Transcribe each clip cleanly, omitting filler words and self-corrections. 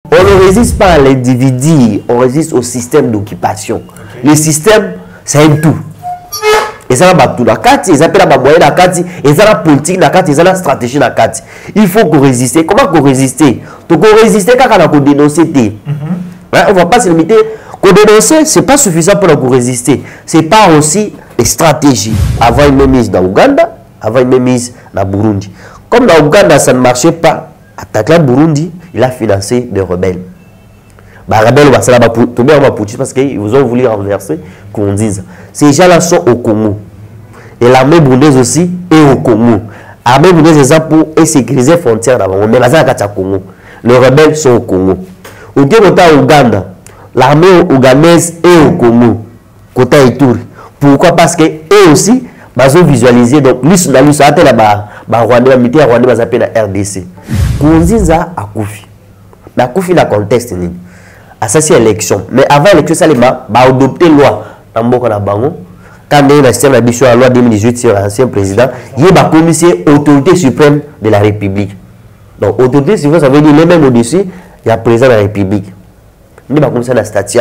On ne résiste pas à l'individu, on résiste au système d'occupation. Okay. Le système, c'est un tout. Et ça va tout la carte, ils appellent la moyenne la carte, et ça la politique la carte, et ça la stratégie la carte. Il faut qu'on résiste. Comment qu'on résiste? Donc on résiste quand on a dénoncé. On ne va pas se limiter. Qu'on dénoncer, ce n'est pas suffisant pour nous résister. C'est pas aussi les stratégies. Avant une mise dans Ouganda, avant une mise dans Burundi. Comme dans Ouganda, ça ne marchait pas, attaquer le Burundi, il a financé des rebelles. Les rebelles, parce qu'ils vous ont voulu renverser, qu'on dise. Ces gens-là sont au Congo. Et l'armée burundaise aussi est au Congo. L'armée burundaise est pour sécuriser les frontières d'avant. Mais là, c'est au Congo. Les rebelles sont au Congo. Au Ouganda, l'armée ougandaise est au Congo. Côté Ituri. Pourquoi? Parce qu'eux aussi, ils ont visualisé. Donc, l'Rwanda, ils appellent la RDC. Kounzinza a Koufi. Mais Koufi, la conteste. Ça, c'est l'élection. Mais avant l'élection, ça a adopté la loi. Quand il y a la loi 2018 sur l'ancien président, il y a la commission autorité suprême de la République. Donc, autorité suprême, ça veut dire les mêmes au-dessus, il y a le président de la République. Il y a comme ça la statue.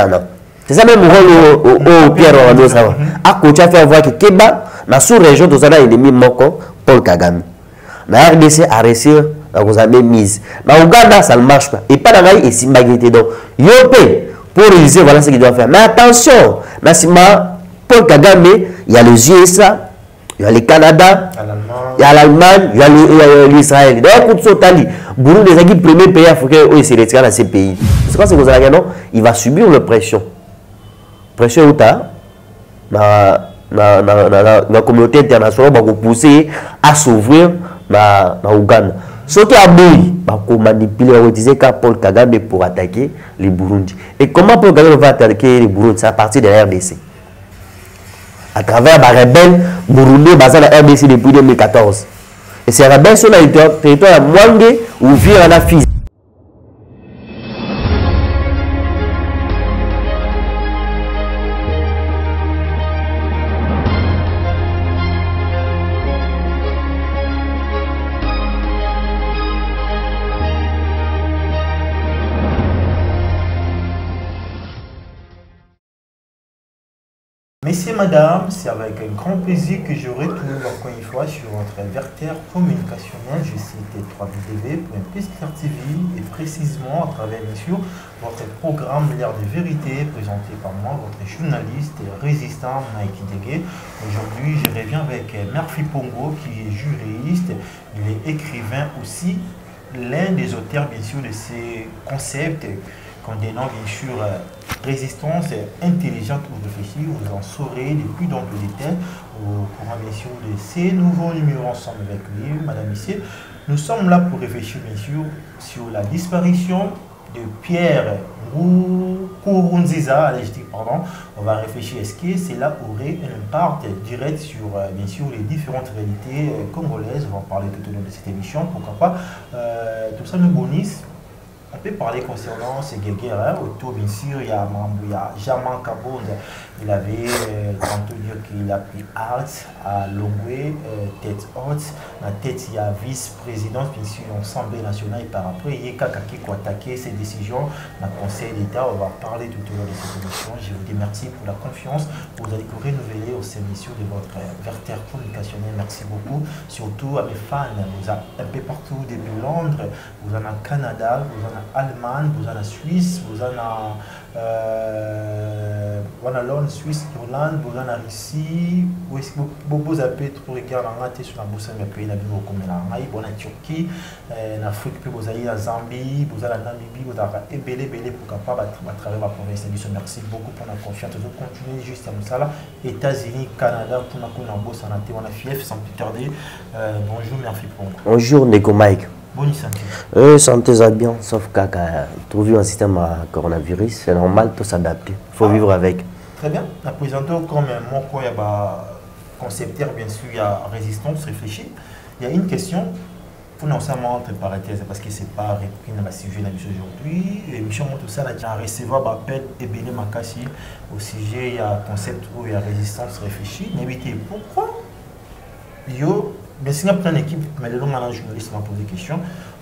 C'est ça même au Pierre Orlando. À côté, il faut voir que Keba, dans la sous-région, tout ça, il y a ennemi Moko, Paul Kagame. La RDC a réussi à vous amener mise. Mais au Ouganda, ça ne marche pas. Et pas dans la et si magnété. Donc, Yopé, pour réaliser, voilà ce qu'il doit faire. Mais attention, Paul Kagame, il y a les USA, il y a le Canada, il y a l'Allemagne, il y a l'Israël. D'ailleurs, quand Sotali, Burundi est le premier pays africain où il s'est retiré dans ces pays. C'est quoi ce que vous avez dit? Non, il va subir la pression. Pression où tu as la communauté internationale va vous pousser à s'ouvrir dans Ouganda. Ce qui a bouilli, va manipuler, utiliser Paul Kagame pour attaquer les Burundi. Et comment Paul Kagame va attaquer les Burundi? C'est à partir de la RDC. À travers les rebelles burundais basés dans la RDC depuis 2014. Et ces rebelles sont dans le territoire de Mwangé ou vivent en Afrique. Messieurs, madame, c'est avec un grand plaisir que je retrouve encore une fois sur votre Verter communicationnel. Je cite www.PSClair TV et précisément à travers, bien sûr, votre programme L'Heure de Vérité présenté par moi, votre journaliste et résistant Nike Degué. Aujourd'hui, je reviens avec Murphy Pongo qui est juriste, il est écrivain aussi, l'un des auteurs, bien sûr, de ces concepts condamnant bien sûr résistance intelligente ou réfléchie. Vous en saurez de plus dans le détail au courant bien sûr de ces nouveaux numéros ensemble avec lui, madame, messieurs. Nous sommes là pour réfléchir bien sûr sur la disparition de Pierre Nkurunziza, pardon. On va réfléchir, est-ce que cela aurait un impact direct sur bien sûr les différentes réalités congolaises. On va en parler tout au long de cette émission, pourquoi pas. Tout ça nous bonus. On peut parler concernant ces guerres autour, bien sûr, il y a Jaman Kabonde, il avait tantôt dire qu'il a pris Art à Longwe, tête haute, la tête il y a vice-présidence, bien sûr, l'Assemblée nationale, et par après, il y a Kakaki qui a attaqué ces décisions, le Conseil d'État, on va parler tout au long de cette émission. Je vous remercie pour la confiance, vous allez renouveler au sein de votre Verter communicationnel, merci beaucoup, surtout à mes fans, vous êtes un peu partout, depuis Londres, vous en avez Canada, vous en avez Allemagne, vous en avez Suisse, vous en avez Suisse, Irlande, vous en avez Russie, où est-ce que vous avez trop regardé sur la bourse de pays, vous en avez Turquie, en Afrique, vous avez la Zambie, vous avez la Namibie, vous avez Ebele, pour capable travailler ma province. Merci beaucoup pour la confiance. Vous continuez juste à Moussala, États-Unis, Canada, pour la bourse en athée, on a fief, sans plus tarder. Bonjour, merci pour vous. Bonjour, Nego Mike. Bonne santé. Santé ça bien, sauf qu'à trouver un système à coronavirus, c'est normal, tout s'adapter. Il faut vivre avec. Très bien. La présentation, comme moi, il y a concepteur, bien sûr, il y a résistance, réfléchir. Il y a une question, pour nous seulement entre parenthèses, parce que ce n'est pas repris dans le sujet aujourd'hui. L'émission, tout ça, il y a recevoir l'appel Ebele Makassi au sujet, il y a concept où il y a résistance, réfléchir. N'évitez pourquoi yo. Mais si on a une équipe, mais le long journaliste m'a posé la question,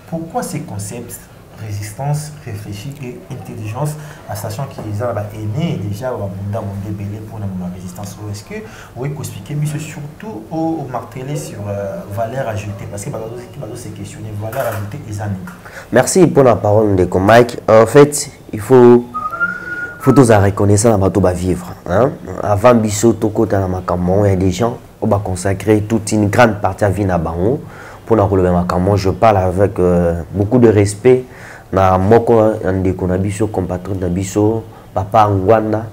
pourquoi ces concepts résistance réfléchie et intelligence à sachant qu'ils ont aimé déjà dans mon débélé pour la résistance. Est-ce que vous pouvez expliquer surtout au marteler sur valeur ajoutée parce que c'est questionner valeur ajoutée les années. Merci pour la parole de Mike. En fait, il faut tous à reconnaître la bateau va vivre. Hein? Avant Bissot, Toko, il y a des gens qui ont consacré toute une grande partie à vie à Bango pour nous relever ma je parle avec beaucoup de respect. Na moko ndeko na biso compatriote na biso papa Ngwanda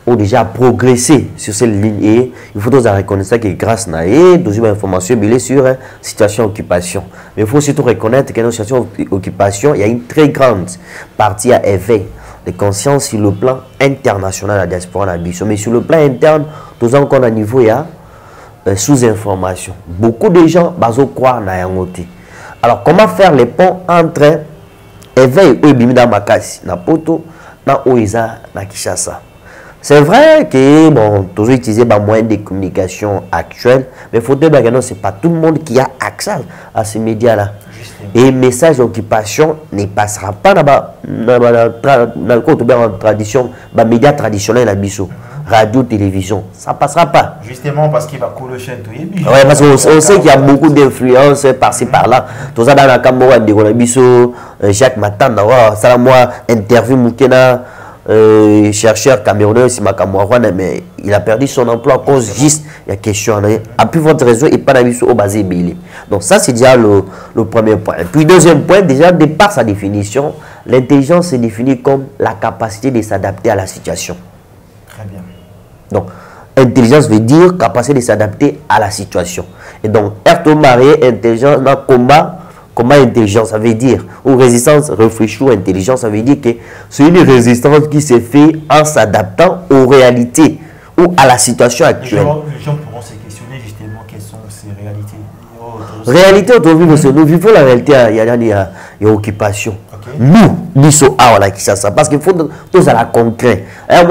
ont déjà progressé sur cette ligne et il faut tous reconnaître que grâce à eux deuxième information billet sur situation occupation mais il faut surtout reconnaître que dans la situation occupation il y a une très grande partie à éveil de conscience sur le plan international à la diaspora na biso mais sur le plan interne tous encore à niveau il y a sous-information beaucoup de gens bazo croire na yangote. Alors comment faire les ponts entre éveil eux bimi dans makasi na poto na oiza na Kinshasa. C'est vrai que bon toujours utiliser des moyens de communication actuels mais faut dire que non c'est pas tout le monde qui a accès à ces médias là. Et message d'occupation ne passera pas dans la tradition bah médias traditionnels la biso radio télévision ça passera pas justement parce qu'il va couler chaîne tout ouais parce qu'on sait qu'il y a beaucoup d'influence par-ci par-là tout ça dans la caméra de la biso Jacques Matan ça moi interview Moukena chercheur camerounais si ma camerounais mais il a perdu son emploi à cause juste il y a question à plus votre réseau et pas d'avis au basé belé donc ça c'est déjà le premier point. Et puis deuxième point déjà de par sa définition l'intelligence est définie comme la capacité de s'adapter à la situation. Très bien. Donc intelligence veut dire capacité de s'adapter à la situation et donc être marié intelligence dans combat intelligence ça veut dire ou résistance réfléchie ou intelligence ça veut dire que c'est une résistance qui se fait en s'adaptant aux réalités ou à la situation actuelle. Les gens pourront se questionner justement quelles sont ces réalités. Réalité nous vivons la réalité il y a occupation. Nous sommes à la Kinshasa parce qu'il faut tous à la concret. En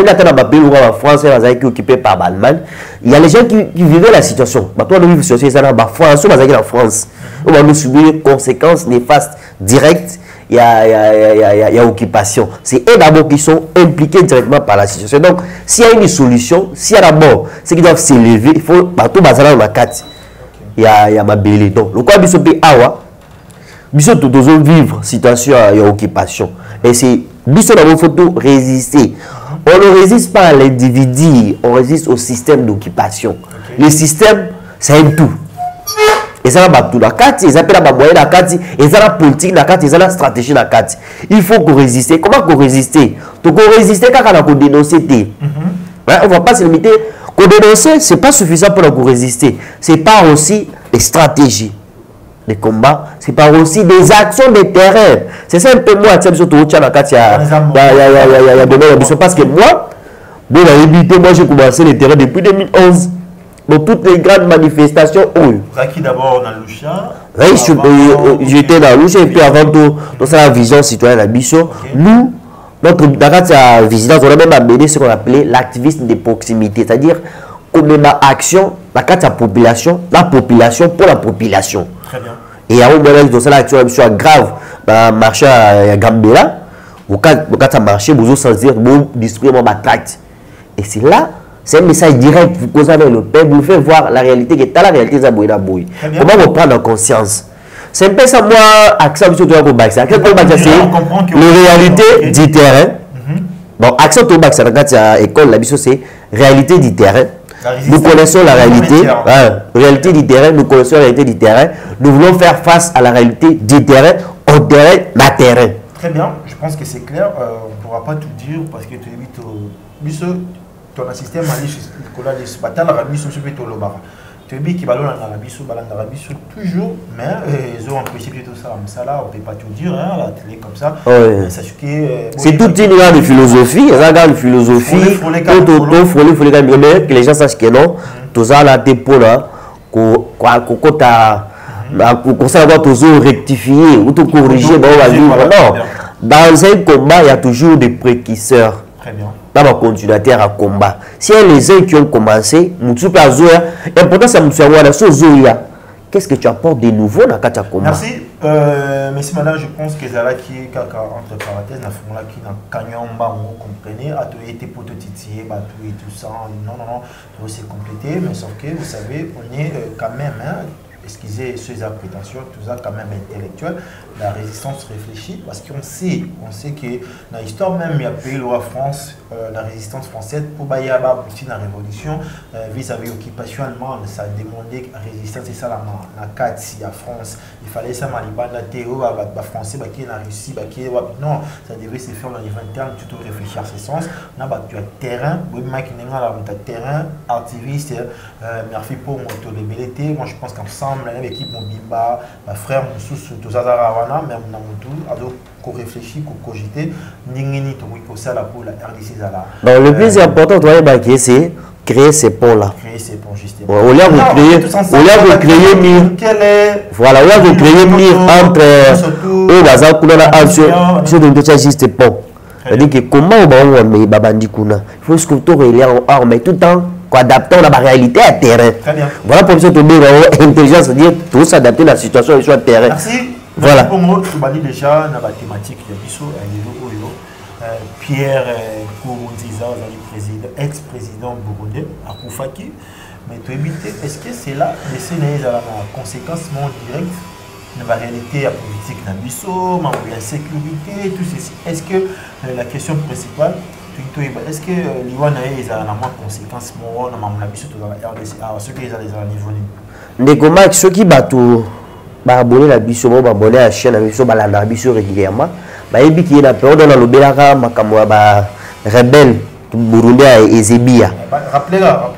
France, qui occupé par l'Allemagne. Il y a les gens qui vivaient la situation. Toi, nous vivons en France, en France. On va nous subir les conséquences néfastes directes. Il y a occupation. C'est eux d'abord qui sont impliqués directement par la situation. Donc, s'il y a une solution, s'il y a d'abord ceux qui doivent s'élever, il faut tout baser dans la carte. Il y a ma belle. Donc, le quoi, bisopi awa. Biso tous vivre situation à occupation et c'est biso d'abord faut tout résister. On ne résiste pas à l'individu, on résiste au système d'occupation. Le système c'est un tout. Et ça va tout la carte, ils appellent la moyenne la carte, et ça la politique la carte, et ça la stratégie la carte. Il faut qu'on résiste. Comment qu'on résiste? Donc on résiste quand on a dénoncé. On va pas se limiter. Qu'on dénoncer, c'est pas suffisant pour nous résister. C'est pas aussi des stratégies. Des combats, c'est pas aussi des actions de terrain. C'est ça un peu moi, parce que moi, moi j'ai commencé le terrain depuis 2011. Dans toutes les grandes manifestations. Qui d'abord dans Loucha? Oui, j'étais dans Loucha et puis avant tout, dans la vision citoyenne à Bissot, nous, notre vigilance, on a même amené ce qu'on appelait l'activisme de proximité, c'est-à-dire comme une action, la population pour la population. Très bien. Et à un moment donné, dans l'action soit grave, marché à Gambela, au cas de marché, vous osez dire, vous distribuez ma traite. Et c'est là, c'est un message direct, vous causez avec le peuple, vous faites voir la réalité, qui est la réalité de Boïna Boui. Comment vous prendre conscience? C'est un peu ça, moi, accent sur le bac. C'est la réalité du terrain. Donc, accent au bac, c'est la école, la mission, c'est réalité du terrain. Nous connaissons la réalité, réalité du terrain, nous connaissons la réalité du terrain. Nous voulons faire face à la réalité du terrain, au terrain, la terrain. Très bien, je pense que c'est clair. On ne pourra pas tout dire parce que tu évites ton système à Nicolas de Batal, la mission sur le bar. Tu es qui ballon dans la mission toujours, mais ils ont empêché tout ça. Ça là, on ne peut pas tout dire à la télé comme ça. C'est toute une grande philosophie, une grande philosophie. Que les gens sachent que non, tout ça là, t'es pour là, qu'on ça va toujours rectifier ou tout corriger. Non, dans un combat, il y a toujours des précurseurs. Très bien. Dans ma continuateur à combat. Si il y a les uns qui ont commencé, l'important c'est que qu'est-ce que tu apportes de nouveau dans le combat? Merci. Mais si maintenant je pense que Zala qui est entre parenthèses, la formule qui n'a Kanyamba, vous comprenez, a tout été pour tout titiller, et tout ça. Non, tout c'est complété, mais sauf que vous savez, on est quand même, excusez ces prétentions, tout ça quand même intellectuel, la résistance réfléchie, parce qu'on sait que dans l'histoire même, il y a pays la France, la résistance française, pour bailler à la révolution, vis-à-vis de l'occupation allemande, ça a demandé la résistance, et ça, la carte, la France, il fallait ça, la théo, la français, la Russie, non, ça devait se faire dans les 20 termes, tout réfléchir à ce sens, tu as terrain, terrain, activiste, merci pour mon autolébélité, moi je pense qu'ensemble, l'équipe Mobimba, ma frère, mon sous, tout ça, même dans mon tour, alors qu'on réfléchit, qu'on cogite, n'ingénie, ça là pour la RDC. Donc le plus important, c'est créer ces ponts-là. Créer ces ponts, justement. Au lieu de créer mire, voilà, au lieu de créer mire entre sur de juste pont. C'est-à-dire que comment on va mais babandi kuna, il faut se retrouver en arme, mais tout le temps adaptant la réalité à terrain. Voilà pour ça que tu as intelligence, c'est-à-dire tout s'adapter à la situation sur le terrain. Merci. Voilà. Pour moi, je vais déjà dans la thématique de Pierre Nkurunziza, ex-président burundais, à Koufaki. Mais tu éviter, est-ce que c'est là la conséquence non directe de la réalité la politique dans Bissau, la sécurité, tout ceci? Est-ce que la question principale, est-ce que l'Iwana a la moins conséquence dans la Bissau dans la RDC, ceux qui ont les niveau? Les comment ceux qui battent abonné la Bissau, abonné à la chaîne, la Bissau régulièrement, et puis qui est la période dans le Bélaka, rebelle burundais et Ezebia. Rappelez-la.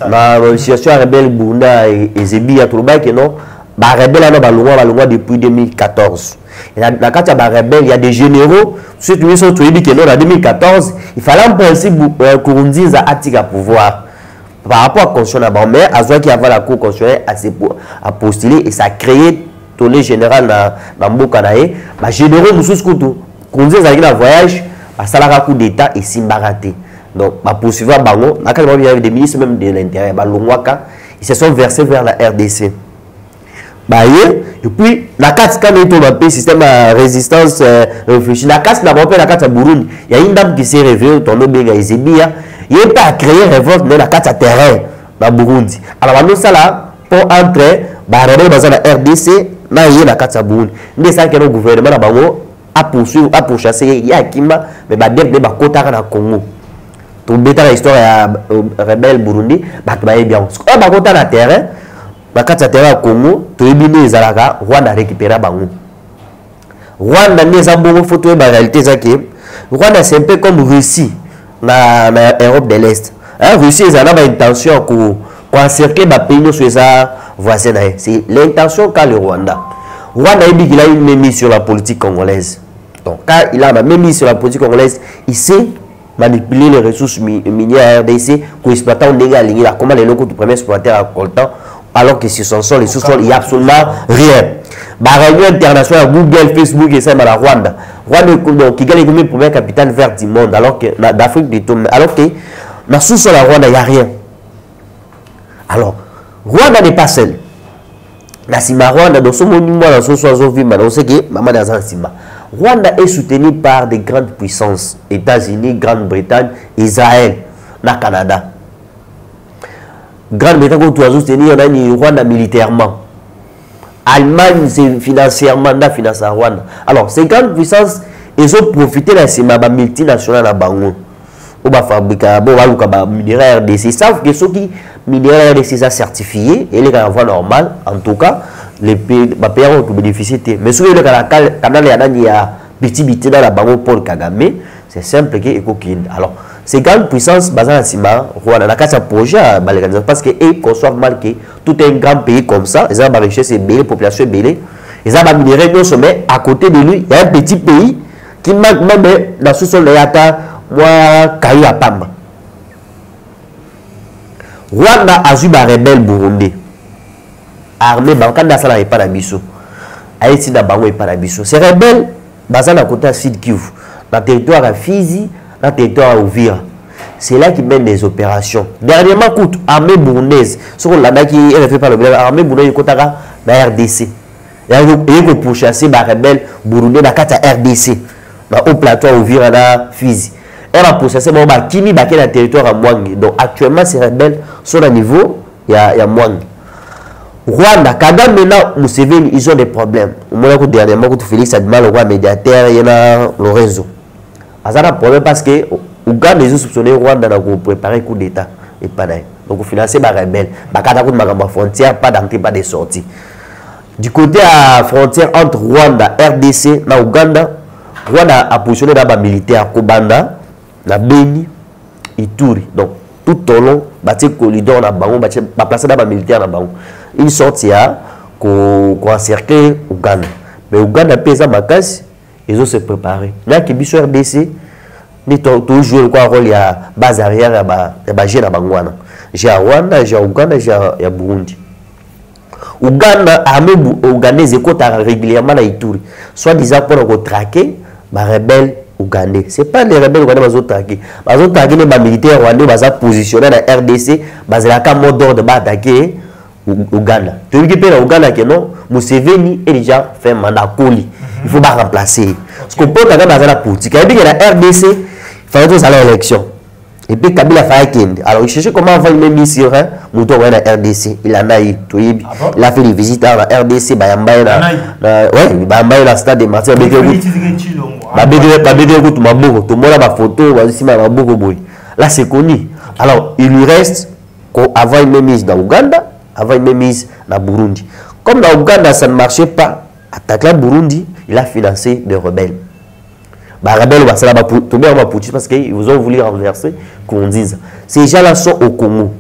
La situation rebelle burundais et Ezebia, tout le monde qui non, rebelle à la depuis 2014. Et la carte à rebelle, il y a des généraux, ceux qui sont tous qui non en 2014, il fallait en principe Nkurunziza à pouvoir. Par rapport à la constitution, mais à ce qui avait la cour constitutionnelle à postuler et ça a créé le général dans Mbokanae, les généraux nous souscoutent. Quand ils ont un voyage, ça a un coup d'État et Simbaraté. Donc, poursuivre Bango, il y avait des ministres même de l'Intérieur, ils se sont versés vers la RDC. Et puis, la carte quand on a un système de résistance réfléchie, la carte n'a pas la carte à Burundi. Il y a une dame qui s'est réveillée, ton nom est Ezebia, il n'a pas créé révolte dans la carte à terrain dans Burundi. Alors, nous, ça là, pour entrer, dans la RDC, la carte à Burundi. Mais ça, que le gouvernement a poursuivi, a pourchassé, il y a Kimba, mais il y a Kotara dans le Congo. Tout le temps, l'histoire rebelle Burundi, il y a bien. Quand il y a Kotara terrain, la carte à terrain au Congo, tout le monde est là, Rwanda a récupéré Bango. Rwanda n'est pas bon photo, la réalité, Rwanda c'est un peu comme Russie dans l'Europe de l'Est. Russie, ils ont l'intention d'encercler les pays sur sa voisine. C'est l'intention qu'a le Rwanda. Rwanda il a une mise sur la politique congolaise. Donc, quand il a une mise sur la politique congolaise, il sait manipuler les ressources minières à RDC pour exploiter un dégât aligné. Comment les locaux du premier exploiteur à coltan, alors que sur son sol, les sous-sols, il n'y a absolument rien. La réunion internationale, Google, Facebook, et ça, la Rwanda. Rwanda, qui gagne la première capitale verte du monde, alors que d'Afrique du tout, alors que dans sous-sol à Rwanda, il n'y a rien. Alors, Rwanda n'est pas seul. Dans Rwanda, dans ce monument, dans ce sous-sol, on sait que maman dans un ciment. Rwanda est soutenu par des grandes puissances, États-Unis, Grande-Bretagne, Israël, le Canada. Grande-Bretagne, quand tu as soutenu, on a une Rwanda militairement. Allemagne, c'est financièrement, on a financé Rwanda. Alors, ces grandes puissances, ils ont profité de la multinationale à Bango. On va fabriquer un minéraire RDC. Ils savent que ceux qui minéraire RDC sont certifiés, et les voie normale, en tout cas, les pays vont bénéficier. Mais si le canal il y a petit bité dans la Bango Paul Kagame, c'est simple que coquine. Alors, ces grandes puissances basées en Sima, Rwanda, la carte projet parce qu'ils conçoivent mal que tout un grand pays comme ça, ils ont une richesse belle, une population belle, ils ont un minéraire non sommet, à côté de lui, il y a un petit pays qui manque même dans ce sol de Yata, moi, Kayu à Pamba. Rwanda a eu un rebelle burundais. Armée, Bankanda Sala et Parabiso. Haïti n'a pas eu Parabiso. Ces rebelles, basés dans le côté Sud Kivu, dans le territoire à Fizi, dans le territoire à Ouvira. C'est là qu'ils mènent des opérations. Dernièrement, écoute, armée burundaise, ce qu'on l'a qui est fait par le armée burundaise, dans la RDC. il faut pourchasser les rebelles burundais dans la RDC, au plateau Uvira na Fizi. Elle a pourchassé les Kimi dans le territoire à Mwangi. Donc actuellement, ces rebelles sont à niveau, il y a Mwangi. Rwanda, Kagame maintenant, Museveni, ils ont des problèmes. Moi, dernièrement, Félix a dit mal au roi médiateur, il y a Lorenzo. Ça a un problème parce que Ouganda, ils ont soupçonné Rwanda pour préparer un coup d'État. Et pas d'ailleurs. Donc, il faut financer les rebelles. Il n'y a pas de frontière, pas d'entrée, pas de sortie. Du côté à la frontière entre Rwanda, RDC, et Ouganda, Rwanda a positionné dans les militaires Kobanda, na Beni, Ituri. Donc, tout au long, il y a un corridor dans Bango, il y a placé dans les militaires dans Bango. Une sortie qu'on encercle Ouganda. Mais Ouganda pèse à Makasi, ils ont se préparé. Là, qui est sur RDC, ils ont joué le rôle de base arrière, de base à Bangwana. J'ai à Rwanda, j'ai à Ouganda, j'ai à Burundi. Ouganda, l'armée ougandaise écoute régulièrement à Ituri. Soit disant pour traquer les rebelles ougandais. Ce n'est pas les rebelles ougandais qui ont traqué. Ils ont traqué les militaires rwandais, ils ont positionné dans la RDC, ils ont mot d'ordre d'attaquer Ouganda. Tu veux dire que Ouganda, non, Museveni est déjà fait un mandat poli. Il faut pas remplacer. Parce qu'on peut regarder dans la politique. Il y a la RDC, il fallait tous aller à l'élection. Et puis Kabila a fait un. Alors il cherchait comment avoir une mission, Mouton dans la RDC. Il en a eu. Il a fait des visites à la RDC, il a la stade de Martin. Là c'est connu. Alors il lui reste avoir une mise dans Ouganda, avoir une mise dans Burundi. Comme dans Ouganda ça ne marchait pas, attaquer le Burundi, il a financé des rebelles. Les rebelles parce qu'ils ont voulu renverser Nkurunziza. Ces gens-là sont au Congo.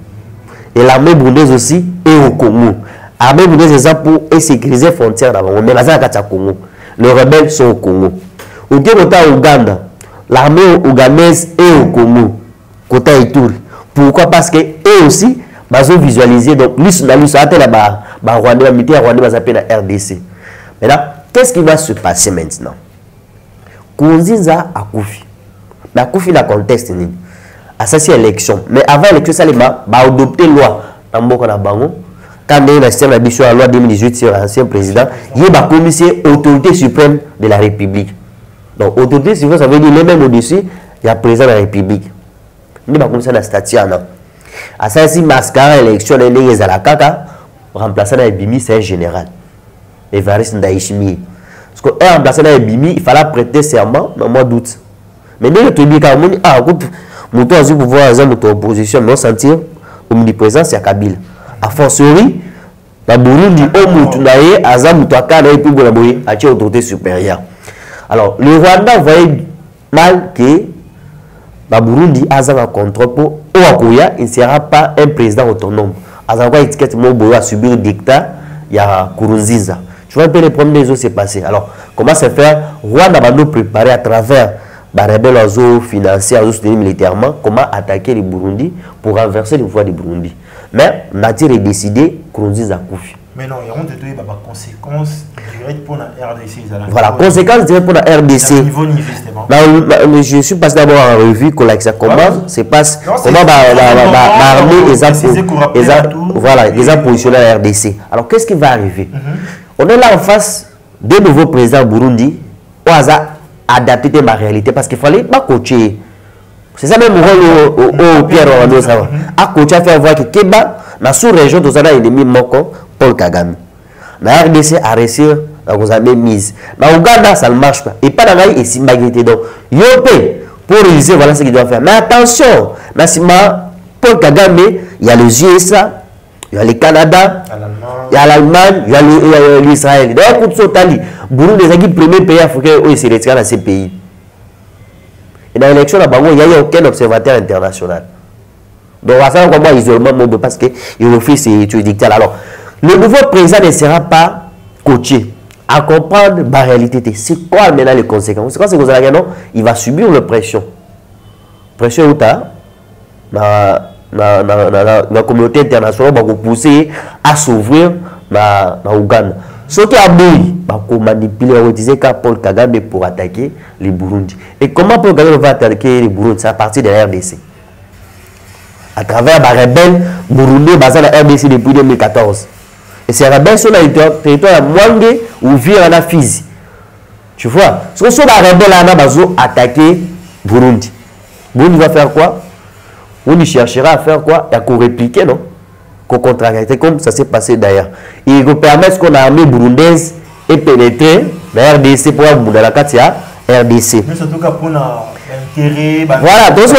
Et l'armée burundaise aussi est au Congo. L'armée burundaise est pour sécuriser les frontières d'avant. Mais là, c'est au Congo. Les rebelles sont au Congo. Au Ouganda, l'armée ougandaise est au Congo. Côté Ituri. Pourquoi? Parce qu'eux aussi, ils ont visualisé. Donc, les Rwandais, les militaires rwandais, ils appellent la RDC. Maintenant, qu'est-ce qui va se passer maintenant? Nkurunziza a Koufi. Mais a Koufi, le contexte, à ça, c'est l'élection. Mais avant l'élection, ça va adopter la loi. Dans Bango, quand il y a la loi 2018 sur l'ancien président, il y a la commission autorité suprême de la République. Donc, autorité suprême, ça veut dire les mêmes au-dessus, il y a le président de la République. Il y a la commission de la statut. À ça, si Mascara, l'élection, il y a la caca, remplaçant la Bimi, c'est un général. Évariste Ndayishimiye. Parce qu'un remplaçant dans Bimi, il fallait prêter serment dans le mois d'août. Mais dès que tu dis que tu as pouvoir avoir opposition, mais on sentir omniprésence, c'est Kabila. A fortiori, dans Burundi, au Moutunaye, Azam Moutouaka, et puis Boulaboui, à l'autorité supérieure. Alors, le Rwanda voyait mal que dans Burundi, Azam a contrôle pour Oakoya, il ne sera pas un président autonome. Azam a étiquette Moboya à subir le dictat, il y a Nkurunziza. Tu vois un peu les problèmes des autres s'est passé. Alors, comment se faire? Rwanda va nous préparer à travers les rebelles financiers, soutenir militairement, comment attaquer les Burundi pour renverser le pouvoir des Burundi. Mais Natir est décidé, Nkurunziza a Koufi. Mais non, il y a des conséquences directes pour la RDC. Voilà, conséquences directes pour la RDC. Je suis passé d'abord en revue comment se passe, comment l'armée les a positionnés à la RDC. Alors, qu'est-ce qui va arriver? On est là en face de nouveaux présidents Burundi, où on a adapté ma réalité parce qu'il fallait pas coacher. C'est ça même rôle au Pierre Orlando, ça va. À coacher, faire voir que Keba, dans la sous-région, nous avons ennemi Moko, Paul Kagame. Dans la RDC, à réussir, vous avez mise. Dans Ouganda, ça ne marche pas. Et pas dans la et si magnité. Donc, Yopé, pour réaliser, voilà ce qu'il doit faire. Mais attention, dans Paul Kagame, il y a les USA, il y a le Canada, il y a l'Allemagne, il y a l'Israël. D'ailleurs, pour Sotali, Burundi est le premier pays africain où il s'est retiré dans ces pays. Et dans l'élection, il n'y a aucun observateur international. Donc, à ça, comment isolement, parce qu'il refuse ces dictats. Alors, le nouveau président ne sera pas coaché à comprendre la réalité. C'est quoi maintenant les conséquences? C'est quoi ce que vous allez dire? Il va subir une pression. Pression où tu as la communauté internationale va pousser à s'ouvrir dans Ouganda. Ce qui a bouilli, va manipuler, va utiliser Paul Kagame pour attaquer les Burundi. Et comment Paul Kagame va attaquer les Burundi? C'est à partir de la RDC. À travers les rebelles burundais basés dans la RDC depuis 2014. Et ces rebelles sont dans le territoire de Mwangi, ou vire na Fizi. Tu vois? Si on va rebelle attaquer Burundi. Burundi va faire quoi? On y cherchera à faire quoi? Et à répliquer, non? Qu'on contre-attaquer comme ça s'est passé d'ailleurs. Il va permettre qu'on a armée burundaise et pénétrer la RDC pour avoir la carte RDC. Mais surtout pour l'intérêt. Voilà, donc ce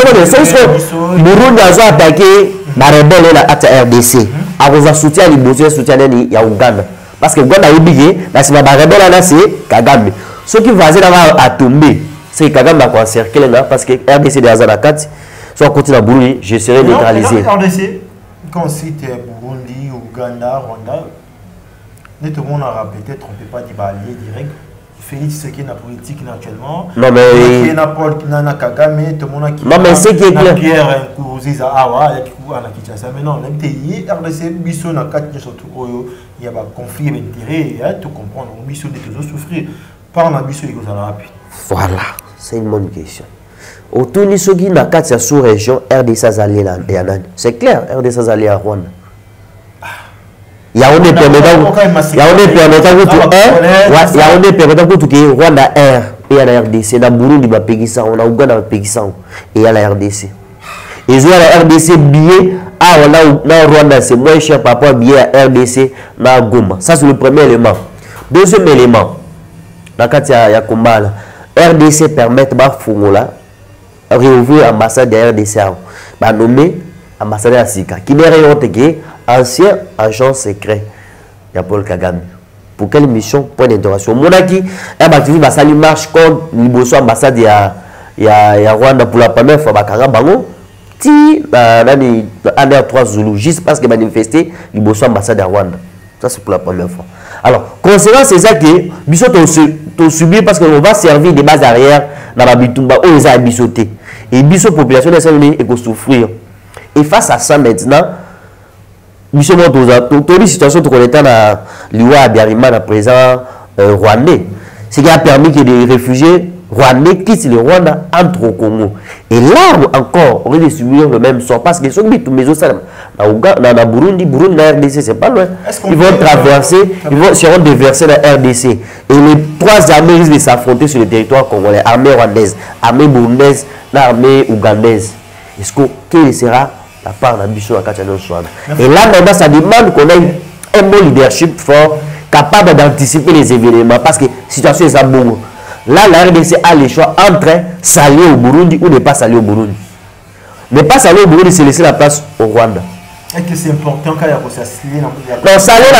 Burundi a attaqué la rebelle la RDC. A vous soutien les soutien il y a Ouganda. Parce que Ouganda a oublié, la rebelle là c'est Kagame. Ce qui va à tomber, c'est Kagame va encercler là parce que RDC de la carte. Soit continue à Burundi, je serai neutralisé. RDC, quand on cite Burundi, Ouganda, Rwanda, tout le monde aura peut-être, on ne peut pas dire allié direct. Félix, ce qui est la politique actuellement. Non, mais. Kagame, tout le monde a qui. Non, mais c'est qui est clair. Pierre, Kourouziza, Awa, il y a qui a Kinshasa. Mais non, même pays, RDC, Bisso, n'a qu'à surtout, il y a un conflit d'intérêt, il y a tout comprendre. Bisso, de toujours souffrir. Par la Bisso, il y a rapide. Voilà, c'est une bonne question. Autour de ceux qui n'ont qu'à la sous-région, RDC a allié là. C'est clair, RDC a allié à Rwanda. Il y a un permettant que tu Rwanda R et à la RDC, dans Burundi va payer ça, on a Ouganda va payer ça et à la RDC. Et sur la RDC billet à Rwanda c'est moins cher par rapport à billet à RDC na Goma. Ça c'est le premier élément. Deuxième élément, dans le cas de combat là, RDC permet de Fongola réouvrir l'ambassade de RDC, bah nommer ambassadeur à Sika, qui n'est rien autre que ancien agent secret de Paul Kagame. Pour quelle mission? Point d'interrogation. Monaki, activité Bassali marche contre l'Iboso ambassade de Rwanda pour la première fois. Bakara Bango, ti dans 3 Zulu, juste parce que manifesté l'Iboso ambassade de Rwanda. Ça c'est pour la première fois. Alors, concernant c'est ça que Bisso t'ont subi parce qu'on va servir des bases arrière dans la Bitumba où ils ont bissoté. Et Bisso population de Saint-Denis est souffrir. Et face à ça maintenant, Bisso montre une situation qu'on était dans l'Iwa Abiarima, le président rwandais. Ce qui a permis que les réfugiés rwandais quittent le Rwanda, entrent au Congo. Et là encore, on risque de subir le même sort. Parce que ceux qui dans Burundi, la RDC, c'est pas loin. Ils vont traverser, ils seront déversés dans la RDC. Et les 3 armées risquent de s'affronter sur le territoire congolais. Armée rwandaise, armée burundaise, l'armée ougandaise. Est-ce que quelle sera la part de la mission à Kachano Swada? Et là, maintenant, ça demande qu'on ait un bon leadership fort, capable d'anticiper les événements. Parce que la situation est à bon. Là, la RDC a le choix entre s'allier au Burundi ou ne pas s'allier au Burundi. Ne pas s'allier au Burundi, c'est laisser la place au Rwanda. Est-ce que c'est important quand il y a s'allier non, s'allier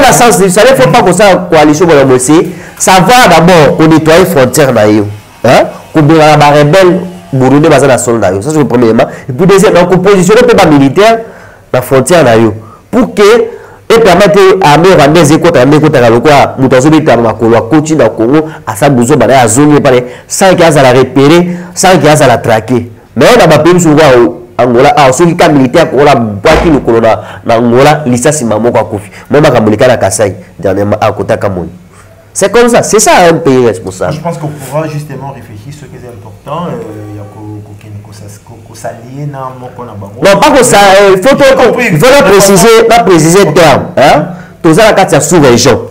dans le sens, il ne faut pas que ça coalition pour le ça va d'abord pour nettoyer les frontières. Pour la rebelle Burundi, ça c'est le premier élément. Et puis deuxième, donc positionner le pas militaire dans la frontière. Pour que et permettre à l'armée rwandaise et contre l'armée contre la loi, nous avons dit que continue dans le Congo à sa besoin de la zone sans qu'il y ait à la repérer, sans qu'il y ait à la traquer. Mais on a pas pu sur Angola, ceux qui sont militaires pour la boîte qui nous colonne dans Angola, l'issa c'est maman qui a confié. Même à Kambolika, la Kassai, dernièrement à Kota Kamon. C'est comme ça, c'est ça un pays responsable. Je pense qu'on pourra justement réfléchir ce qui est important. Il y a qu'on s'allie dans non, pas que ça, il faut préciser le terme. Tout ça, la carte est sous-région.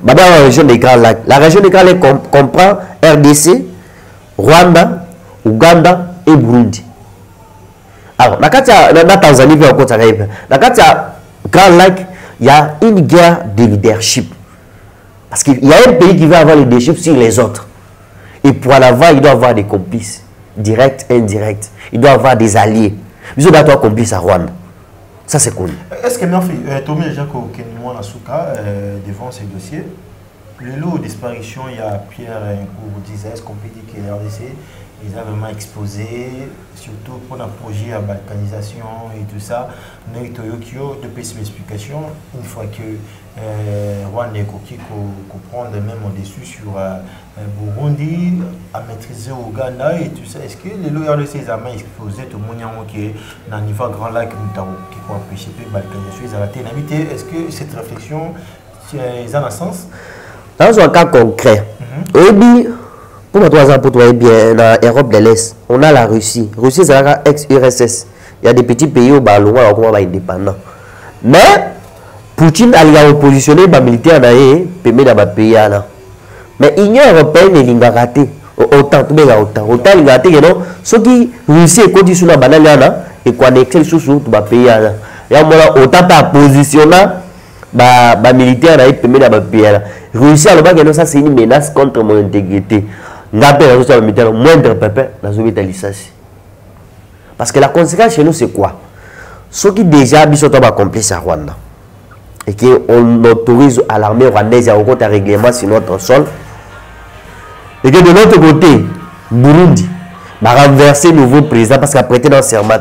Madame la région des Grands Lacs. La région des Grands Lacs comprend RDC, Rwanda, Ouganda et Burundi. Alors, la Tanzanie, la carte Grand Lac, il y a une guerre de leadership. Parce qu'il y a un pays qui veut avoir le leadership sur les autres. Et pour en avoir, il doit avoir des complices, directs et indirects. Il doit avoir des alliés. Il doit avoir des complices à Rwanda. Ça, c'est connu. Est-ce que, merci, Tomé Jacques Nasuka, devant ces dossiers, le lot de disparition, il y a Pierre Nkoudou, est-ce qu'on peut dire que l'RDC, ils ont vraiment exposé, surtout pour un projet à balkanisation et tout ça. Nous avons deux explications. Une fois que Rwanda et Koki prendre même au-dessus sur Burundi, à maîtriser Ouganda et tout ça. Est-ce que les loyers de ces armées exposés, tout le monde qui est dans le niveau grand lac qui peut empêcher la balkanisation, ils ont raté. Est-ce que cette réflexion, a un sens? Dans un cas concret, pour moi, 3 ans, pour toi, bien, dans l'Europe de l'Est, on a la Russie. Russie, c'est la ex-URSS. Il y a des petits pays où on va indépendant. Mais, Poutine a oppositionné les militaires dans les pays. Mais l'Union européenne est raté. Autant, autant il a été non. Ceux qui Russie est sur la banane et connecté sur les pays. Il y a autant à positionner les militaires dans les pays. Russie, ça c'est une menace contre mon intégrité. Moindre pépin dans le parce que la conséquence chez nous c'est quoi? Ceux qui déjà sont complices à Rwanda et qu'on autorise à l'armée rwandaise à un règlement sur notre sol et que de l'autre côté Burundi va renverser le nouveau président parce qu'il a prêté dans le serment,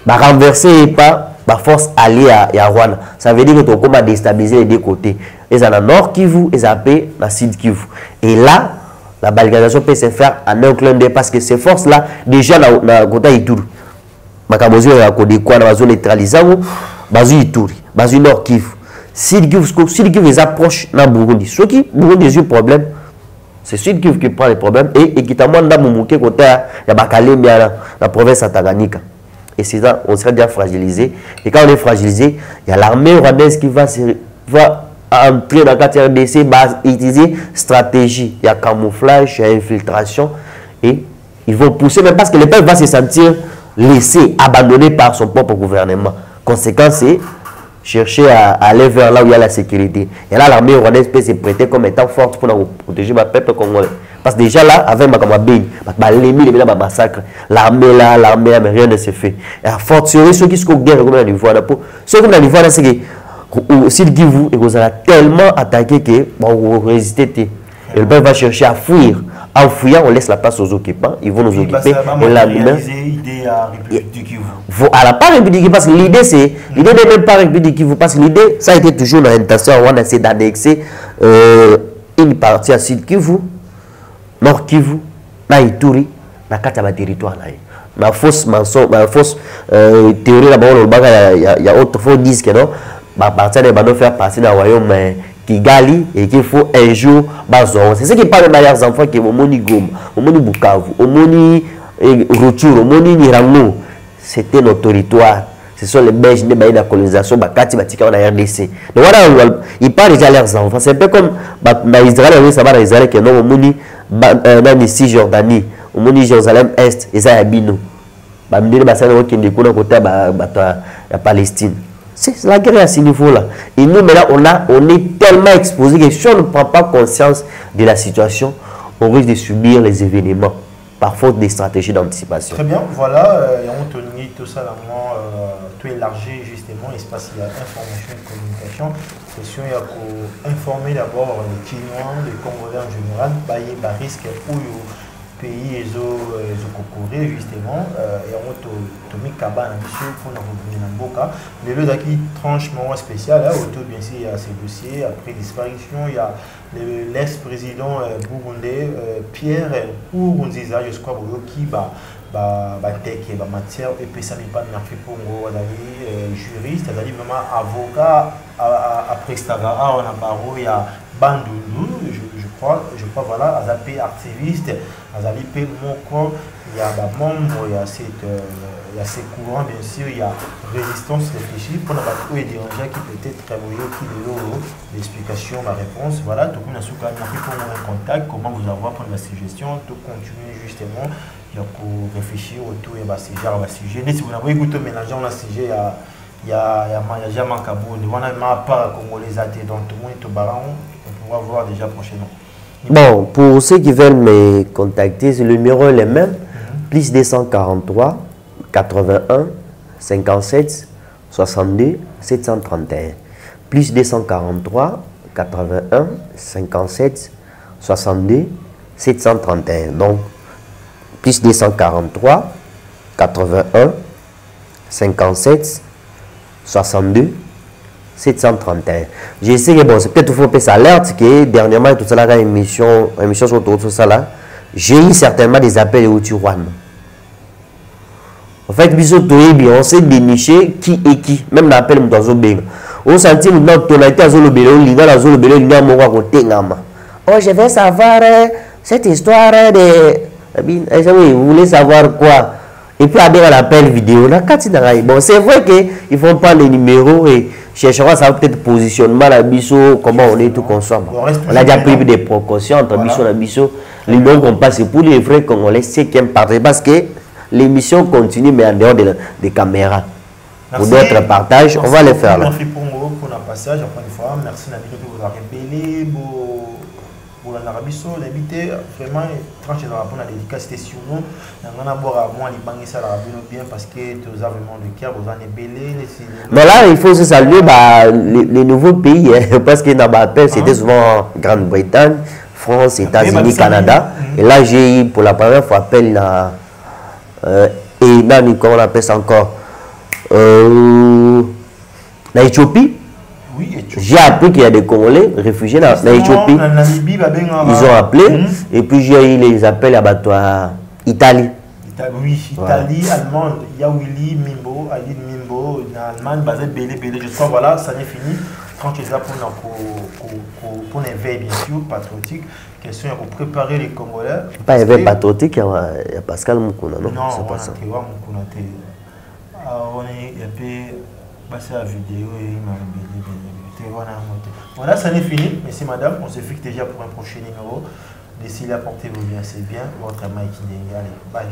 va renverser pas la force alliée à Rwanda. Ça veut dire que tu as déstabiliser les deux côtés. Et ça dans le nord Kivu et ça peut dans le sud Kivu. Et là, la balkanisation peut se faire en un clin d'œil parce que ces forces-là, déjà, dans le côté Ituri, Makamozi a codé quoi dans la zone neutralisée, Bazu Ituri, Bazu Nord Kivu. Sud Kivu est proche dans Burundi. Ceux qui Burundi ont des problèmes, c'est Sud Kivu qui prend les problèmes et qui t'a moins dans Mumuke côté il y a Bakale la province Tanganyika. Et c'est ça, on serait déjà fragilisé. Et quand on est fragilisé, il y a l'armée rwandaise qui va entrer dans la RDC, va utiliser stratégie. Il y a camouflage, il y a infiltration. Et ils vont pousser, même parce que le peuple va se sentir laissé, abandonné par son propre gouvernement. Conséquence, c'est chercher à aller vers là où il y a la sécurité. Et là, l'armée rwandaise peut se prêter comme étant forte pour protéger le peuple congolais. Parce que déjà là, avec l'ennemi, les massacres, l'armée là, mais rien ne se fait. Et à fortiori, ceux qui sont en guerre comme la Nivoire, ceux qui sont en Nivoire, c'est que s'il dit vous, vous allez tellement attaquer que vous résistez. Et le peuple va chercher à fuir. En fuyant, on laisse la place aux occupants, ils vont nous occuper. Et là, l'idée à République du Kivu. Voilà, pas République du Kivu, parce que l'idée, c'est. L'idée n'est même pas République du Kivu, parce que l'idée, ça a été toujours dans l'intention, on a essayé d'annexer une partie à Sud Kivu, Nord Kivu, na Ituri, na Kataba territoire. La fausse mensonge, la fausse théorie là-bas, il y a autre faux disque, non? Bah, partir de nous faire passer dans le royaume Kigali et qu'il faut un jour bazorer. C'est ce qui parle de leurs enfants qui ont moni Goma, au moni Bukavu, au moni Rutshuru, au moni Nirango. C'était notre territoire. Ce sont les Belges de la colonisation, Bakati, Batika, en RDC. Donc voilà, ils parlent déjà de leurs enfants. C'est un peu comme dans Israël, ça va dans Israël, qui est non, au moni dans Cisjordanie, au moni Jérusalem Est, et ça y a Bino. Bamdine, Bassano, qui est de côté de Palestine. C'est la guerre à ce niveau-là. Et nous, maintenant, on est tellement exposé que si on ne prend pas conscience de la situation, on risque de subir les événements par faute des stratégies d'anticipation. Très bien, voilà, on tenait tout ça, tout élargi justement, espace information et communication. Question, il y a informer d'abord les Chinois, les Congolais en général, il y a des risques pour pays et les justement et on a mis cabane pour nous revenir dans le cas les deux qui tranchement spécial autour bien sûr il y a ces dossiers après disparition il y a l'ex-président burundais Pierre Nkurunziza je crois qui matière et puis ça n'est pas pour juriste c'est-à-dire vraiment avocat après Stagara on a barreau il y a Bandundu je crois voilà Azapé activiste Azapé Moko il y a des membres il y a ces courants bien sûr il y a résistance réfléchie pour n'avoir trouvé des gens qui peut-être travailler qui de l'explication ma réponse voilà donc on a su quand même pour un contact comment vous avoir prendre la suggestion tout continuer justement il y a pour réfléchir autour de ce sujet mais si vous n'avez écouté mélanger on a sujet il y a jamais un cabou on a pas congolais athées donc tout le monde est au baron on pourra voir déjà prochainement. Bon, pour ceux qui veulent me contacter, le numéro est le même, plus 243 81 57 62 731. Plus 243 81 57 62 731. Donc, plus 243 81 57 62 731. Je sais que bon, c'est peut-être faut faire alerte que dernièrement tout ça là émission sur tout ça là, j'ai eu certainement des appels au Rwanda. En fait, on s'est déniché qui est qui, même l'appel dans Zobeng. On sentit dans tonalité à Zolobelo, l'Inga à Zolobelo, l'Inga Mora côté Ngama. Oh, je vais savoir cette histoire de. Vous voulez savoir quoi? Et puis, à l'appel vidéo, bon, c'est vrai qu'ils ne font pas les numéros et chercherons ça peut-être positionnement la biso, comment on est tout ensemble. On a déjà pris des précautions entre biso et biso. Les noms qu'on passe pour les vrais Congolais, c'est qui partent parce que l'émission continue mais en dehors des caméras. Pour d'autres partages, on va les faire là. Merci pour le passage, encore une fois. Merci Nabil de vous avoir révélé. Pour l'Arabiso, l'habité vraiment tranché dans la bonne dédicace, c'était sur nous. On a boire à moi, les banques, ça l'Arabie bien parce que tu as vraiment le cœur, vous en êtes belé. Mais là, il faut aussi saluer les nouveaux pays, parce que dans l'appel, c'était souvent Grande-Bretagne, France, États-Unis, Canada. Et là, j'ai eu pour la première fois appel et là, comment on appelle ça encore l'Éthiopie. Oui, j'ai appris qu'il y a des Congolais réfugiés dans l'Éthiopie. Ils ont appelé et puis j'ai eu les appels à Italie. Oui, Italie, Allemande, il y a Willy Mimbo, Ali Mimbo, en Allemagne, basé Belé, je crois, voilà, ça n'est fini. Quand tu es là pour un éveil, bien sûr, patriotique, question pour préparer les Congolais. Pas éveil patriotique, il y a Pascal Moukouna, non? Non, c'est pas ça. On est un peu passé à la vidéo et il m'a révélé. Voilà, ça n'est fini. Merci madame, on se fixe déjà pour un prochain numéro. D'ici là, portez-vous bien, c'est bien. Votre Mike Ndenge. Allez, bye.